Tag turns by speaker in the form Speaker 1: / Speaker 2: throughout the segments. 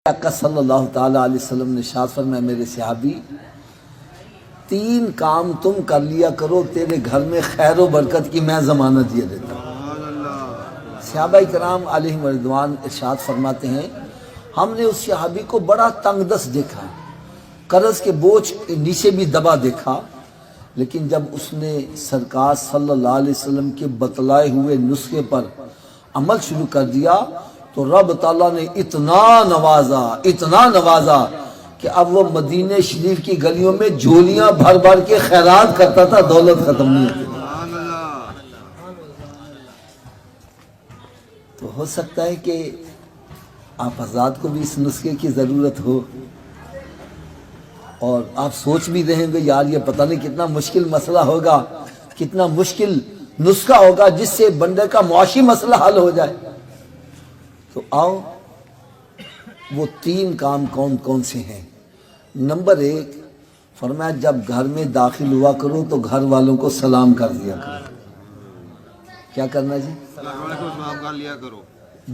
Speaker 1: آقا صلی اللہ تعالیٰ علیہ وسلم نے ارشاد فرمایا میرے صحابی 3 کام تم کر لیا کرو تیرے گھر میں خیر و برکت کی میں ضمانت یہ دیتا ہوں۔ صحابہ کرام علیہم رضوان ارشاد فرماتے ہیں ہم نے اس صحابی کو بڑا تنگ دست دیکھا، قرض کے بوجھ نیچے بھی دبا دیکھا، لیکن جب اس نے سرکار صلی اللہ علیہ وسلم کے بتلائے ہوئے نسخے پر عمل شروع کر دیا تو رب تعالیٰ نے اتنا نوازا کہ اب وہ مدینہ شریف کی گلیوں میں جھولیاں بھر بھر کے خیرات کرتا تھا، دولت ختم نہیں ہوتی۔ تو ہو سکتا ہے کہ آپ حضرات کو بھی اس نسخے کی ضرورت ہو اور آپ سوچ بھی رہے گے یار یہ پتہ نہیں کتنا مشکل مسئلہ ہوگا، کتنا مشکل نسخہ ہوگا جس سے بندے کا معاشی مسئلہ حل ہو جائے۔ تو آؤ وہ 3 کام کون کون سے ہیں۔ نمبر 1 فرمایا جب گھر میں داخل ہوا کرو تو گھر والوں کو سلام کر دیا کرو۔ کیا کرنا جی؟ سلام کر لیا کرو۔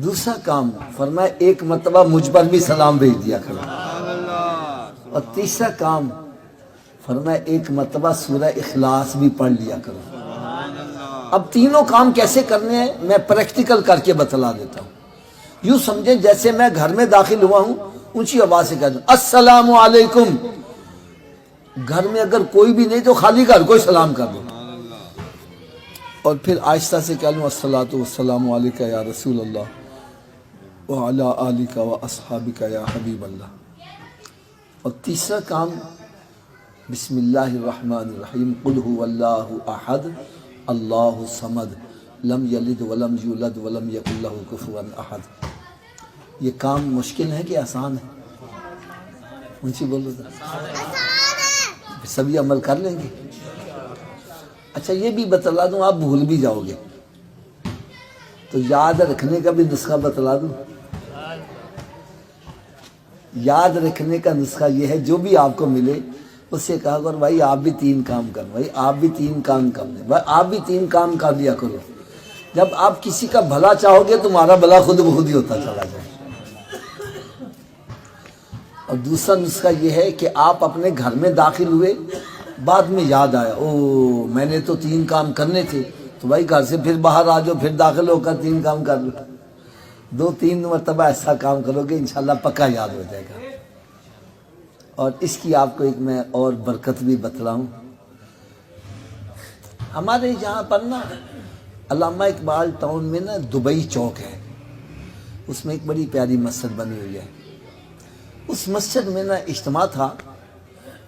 Speaker 1: دوسرا کام فرمایا 1 مرتبہ مجھ پر بھی سلام بھیج دیا کرو۔ اور تیسرا کام فرمایا 1 مرتبہ سورہ اخلاص بھی پڑھ لیا کرو۔ اب تینوں کام کیسے کرنے ہیں میں پریکٹیکل کر کے بتلا دیتا ہوں۔ یوں سمجھیں جیسے میں گھر میں داخل ہوا ہوں اونچی آواز سے کہہ دوں السلام علیکم، گھر میں اگر کوئی بھی نہیں تو خالی گھر کو سلام کر دو، اور پھر آہستہ سے کہہ لوں الصلاۃ والسلام علیکہ یا رسول اللہ وعلی آلک و اصحابک یا حبیب اللہ۔ اور تیسرا کام بسم اللہ الرحمن الرحیم قل هو اللہ احد اللہ الصمد لم یلد ولم یولد ولم یکن لہ کفوا احد۔ یہ کام مشکل ہے کہ آسان ہے؟ اونچی بولو سبھی عمل کر لیں گے؟ اچھا یہ بھی بتلا دوں آپ بھول بھی جاؤ گے تو یاد رکھنے کا بھی نسخہ بتلا دوں۔ یاد رکھنے کا نسخہ یہ ہے جو بھی آپ کو ملے اس سے کہا کرو بھائی آپ بھی 3 کام کرو، بھائی آپ بھی 3 کام کرنے، بھائی آپ بھی 3 کام کر لیا کرو۔ جب آپ کسی کا بھلا چاہو گے تمہارا بھلا خود بخود ہی ہوتا چلا جائے۔ اور دوسرا نسخہ یہ ہے کہ آپ اپنے گھر میں داخل ہوئے بعد میں یاد آیا او میں نے تو 3 کام کرنے تھے، تو بھائی گھر سے پھر باہر آ جاؤ، پھر داخل ہو کر 3 کام کر لو۔ 2-3 مرتبہ ایسا کام کرو گے انشاءاللہ پکا یاد ہو جائے گا۔ اور اس کی آپ کو ایک میں اور برکت بھی بتلاؤں۔ ہمارے یہاں پر نا علامہ اقبال ٹاؤن میں نا دبئی چوک ہے، اس میں ایک بڑی پیاری مسجد بنی ہوئی ہے۔ اس مسجد میں نا اجتماع تھا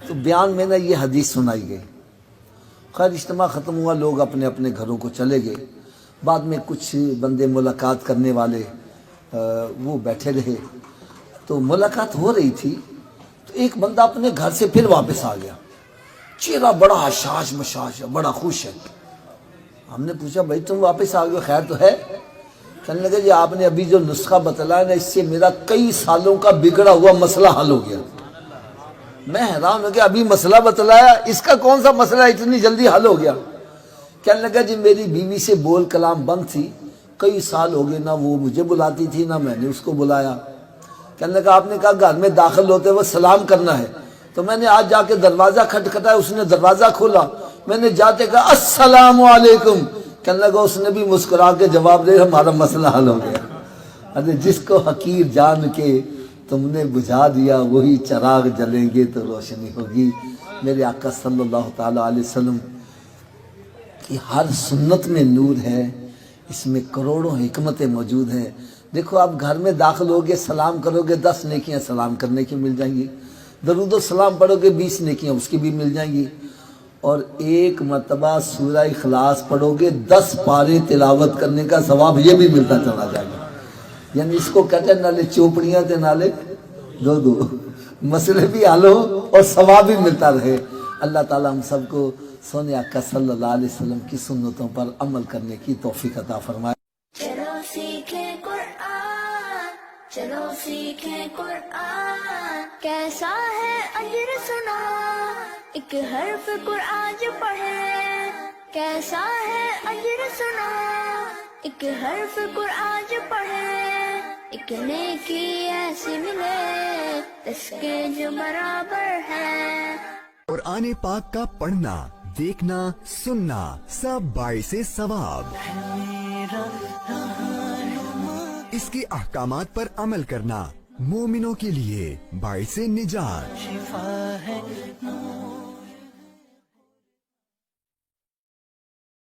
Speaker 1: تو بیان میں نا یہ حدیث سنائی گئی۔ خیر اجتماع ختم ہوا، لوگ اپنے اپنے گھروں کو چلے گئے۔ بعد میں کچھ بندے ملاقات کرنے والے وہ بیٹھے رہے، تو ملاقات ہو رہی تھی تو ایک بندہ اپنے گھر سے پھر واپس آ گیا، چہرہ بڑا حشاش مشاش ہے، بڑا خوش ہے۔ ہم نے پوچھا بھائی تم واپس آ گئے خیر تو ہے؟ کہنے لگا جی آپ نے ابھی جو نسخہ بتلایا نا اس سے میرا کئی سالوں کا بگڑا ہوا مسئلہ حل ہو گیا۔ میں حیران ہو گیا ابھی مسئلہ بتلایا، اس کا کون سا مسئلہ اتنی جلدی حل ہو گیا؟ کہنے لگا جی میری بیوی سے بول کلام بند تھی، کئی سال ہو گئے نہ وہ مجھے بلاتی تھی نہ میں نے اس کو بلایا۔ کہنے لگا آپ نے کہا گھر میں داخل ہوتے ہوئے سلام کرنا ہے، تو میں نے آج جا کے دروازہ کھٹکھٹایا، اس نے دروازہ کھولا، میں نے جاتے کہا السلام علیکم، کہنے لگا اس نے بھی مسکرا کے جواب دے ہمارا مسئلہ حل ہو گیا۔ ارے جس کو حقیر جان کے تم نے بجھا دیا وہی چراغ جلیں گے تو روشنی ہوگی۔ میرے آقا صلی اللہ تعالیٰ علیہ وسلم کی ہر سنت میں نور ہے، اس میں کروڑوں حکمتیں موجود ہیں۔ دیکھو آپ گھر میں داخل ہوگے سلام کرو گے 10 نیکیاں سلام کرنے کی مل جائیں گی، درود و سلام پڑھو گے 20 نیکیاں اس کی بھی مل جائیں گی، اور 1 مرتبہ سورہ اخلاص پڑھو گے 10 پارے تلاوت کرنے کا ثواب یہ بھی ملتا چلا جائے گا۔ یعنی اس کو کہتے ہیں نالے چوپڑیاں تے نالے 2 مسئلے بھی حل ہو اور ثواب بھی ملتا رہے۔ اللہ تعالیٰ ہم سب کو سونے آقا صلی اللہ علیہ وسلم کی سنتوں پر عمل کرنے کی توفیق عطا فرمائے۔
Speaker 2: چلو سیکھیں قرآن، چلو سیکھیں قرآن، کیسا ہے اجر سنا ایک حرف قرآن جو پڑھے، کیسا ہے اجر سنا ایک حرف قرآن جو پڑھے، ایک نیکی ایسی ملے اس کے جو برابر ہے.
Speaker 3: قرآن پاک کا پڑھنا، دیکھنا، سننا سب باعث ثواب. اس کے احکامات پر عمل کرنا مومنوں کے لیے باعث نجات.